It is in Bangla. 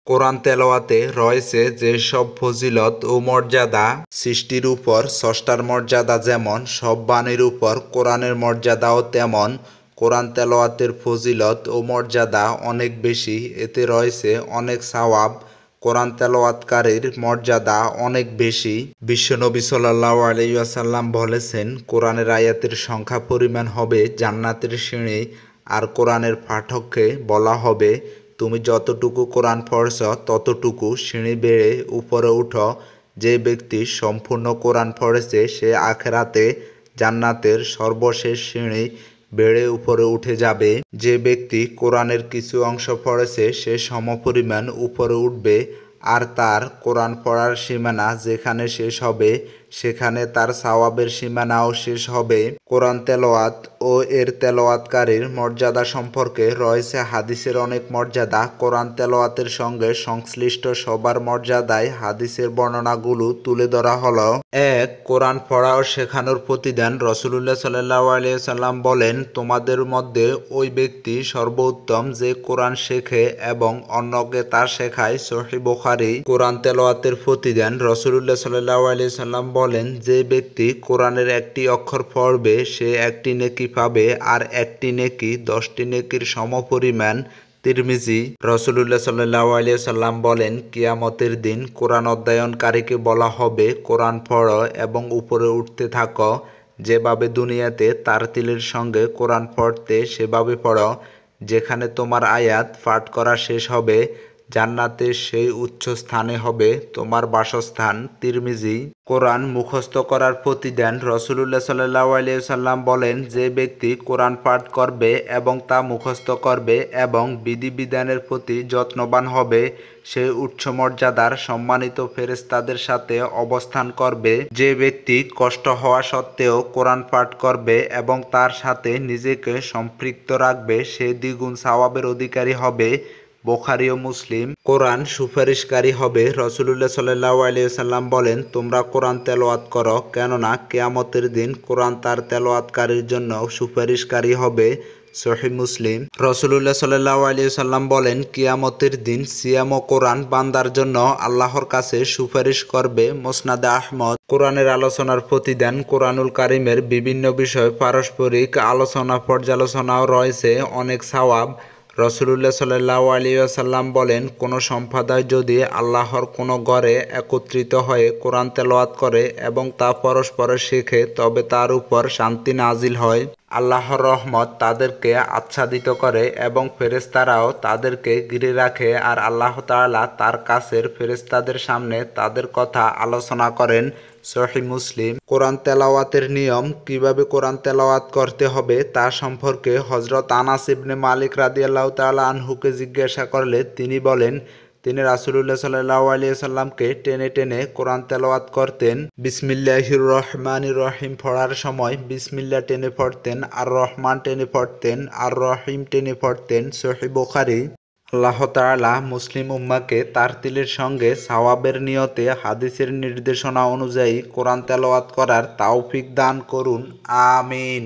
কোরআন তেলাওয়াতে রয়েছে যেসব ফজিলত ও মর্যাদা, সৃষ্টির উপর স্রষ্টার মর্যাদা যেমন, সব বাণীর উপর কোরআনের মর্যাদাও তেমন। কোরআন তেলাওয়াতের ফজিলত ও মর্যাদা অনেক বেশি, এতে রয়েছে অনেক সওয়াব। কোরআন তেলাওয়াতকারীর মর্যাদা অনেক বেশি। বিশ্বনবী সাল্লাল্লাহু আলাইহি ওয়াসাল্লাম বলেছেন, কোরআনের আয়াতের সংখ্যা পরিমাণ হবে জান্নাতের সিঁড়ি। আর কোরআনের পাঠককে বলা হবে, তুমি যতটুকু কোরআন পড়ছ ততটুকু সিঁড়ি বেড়ে উপরে উঠো। যে ব্যক্তি সম্পূর্ণ কোরআন পড়েছে সে আখেরাতে জান্নাতের সর্বশেষ সিঁড়ি বেড়ে উপরে উঠে যাবে। যে ব্যক্তি কোরআনের কিছু অংশ পড়েছে সে সমপরিমাণ উপরে উঠবে। আর তার কোরআন পড়ার সীমানা যেখানে শেষ হবে সেখানে তার সওয়াবের সীমানাও শেষ হবে। কোরআন তেলাওয়াত ও এর তেলাওয়াতকারীর মর্যাদা সম্পর্কে রয়েছে হাদিসের অনেক মর্যাদা। কোরআন তেলাওয়াতের সঙ্গে সংশ্লিষ্ট সবার মর্যাদায় হাদিসের বর্ণনাগুলো তুলে ধরা হলো। ১. কোরআন পড়া ও শেখানোর প্রতিদান। রাসূলুল্লাহ সাল্লাল্লাহু আলাইহি ওয়াসাল্লাম বলেন, তোমাদের মধ্যে ওই ব্যক্তি সর্বোত্তম যে কোরআন শেখে এবং অন্যকে তা শেখায়। সহিহ বুখারী। কোরআন তেলাওয়াতের প্রতিদান। রাসূলুল্লাহ সাল্লাল্লাহু আলাইহি ওয়াসাল্লাম বলেন, যে ব্যক্তি কোরআনের একটি অক্ষর পড়বে সে একটি নেকি পাবে, আর একটি নেকি 10টি নেকির সমপরিমাণ। তিরমিজি। রাসূলুল্লাহ সাল্লাল্লাহু আলাইহি ওয়াসাল্লাম বলেন, কিয়ামতের দিন কোরআন অধ্যয়নকারীকে বলা হবে, কোরআন পড়ো এবং উপরে উঠতে থাকো। যেভাবে দুনিয়াতে তারতিলের সঙ্গে কোরআন পড়তে সেভাবে পড়ো। যেখানে তোমার আয়াত পাঠ করা শেষ হবে জান্নাতের সেই উচ্চ স্থানে হবে তোমার বাসস্থান। তিরমিজি। কোরআন মুখস্থ করার প্রতিদান। রাসূলুল্লাহ সাল্লাল্লাহু আলাইহি ওয়াসাল্লাম বলেন, যে ব্যক্তি কোরআন পাঠ করবে এবং তা মুখস্থ করবে এবং বিধিবিধানের প্রতি যত্নবান হবে সে উচ্চ মর্যাদার সম্মানিত ফেরেশতাদের সাথে অবস্থান করবে। যে ব্যক্তি কষ্ট হওয়া সত্ত্বেও কোরআন পাঠ করবে এবং তার সাথে নিজেকে সম্পৃক্ত রাখবে সে দ্বিগুণ সওয়াবের অধিকারী হবে। বুখারী ও মুসলিম। কোরআন সুপারিশকারী হবে। রাসূলুল্লাহ সাল্লাল্লাহু আলাইহি ওয়াসাল্লাম বলেন, তোমরা কোরআন তেলাওয়াত করো, কেননা কিয়ামতের দিন কোরআন তার তেলাওয়াতকারীর জন্য সুপারিশকারী হবে। সহিহ মুসলিম। রাসূলুল্লাহ সাল্লাল্লাহু আলাইহি ওয়াসাল্লাম বলেন, কিয়ামতের দিন সিয়াম ও কোরআন বান্দার জন্য আল্লাহর কাছে সুপারিশ করবে। মুসনাদে আহমদ। কোরআনের আলোচনার প্রতিদান। কোরআনুল কারীমের বিভিন্ন বিষয় পারস্পরিক আলোচনা পর্যালোচনাও রয়েছে অনেক সওয়াব। রাসূলুল্লাহ সাল্লাল্লাহু আলাইহি ওয়াসাল্লাম বলেন, কোন সম্প্রদায় যদি আল্লাহর কোন ঘরে একত্রিত হয়ে কোরআন তেলাওয়াত করে এবং তা পরস্পর শেখে তবে তার উপর শান্তি নাজিল হয়। আল্লাহর রহমত তাদেরকে আচ্ছাদিত করে এবং ফেরেশতারাও তাদেরকে ঘিরে রাখে, আর আল্লাহ তাআলা তার কাছের ফেরেশতাদের সামনে তাদের কথা আলোচনা করেন। সহিহ মুসলিম। কোরআন তেলাওয়াতের নিয়ম। কিভাবে কোরআন তেলাওয়াত করতে হবে তা সম্পর্কে হযরত আনাস ইবনে মালিক রাদিয়াল্লাহু তাআলা আনহুকে জিজ্ঞাসা করলে তিনি বলেন, তিনি রাসূলুল্লাহ সাল্লাল্লাহু আলাইহি ওয়াসাল্লামকে টেনে টেনে কোরআন তেলাওয়াত করতেন। বিসমিল্লাহির রহমানির রহিম পড়ার সময় বিসমিল্লাহ টেনে পড়তেন, আর রহমান টেনে পড়তেন, আর রহিম টেনে পড়তেন। সহিহ বুখারী। আল্লাহ তাআলা মুসলিম উম্মাহকে তারতিলের সঙ্গে সওয়াবের নিয়তে হাদিসের নির্দেশনা অনুযায়ী কোরআন তেলাওয়াত করার তৌফিক দান করুন। আমিন।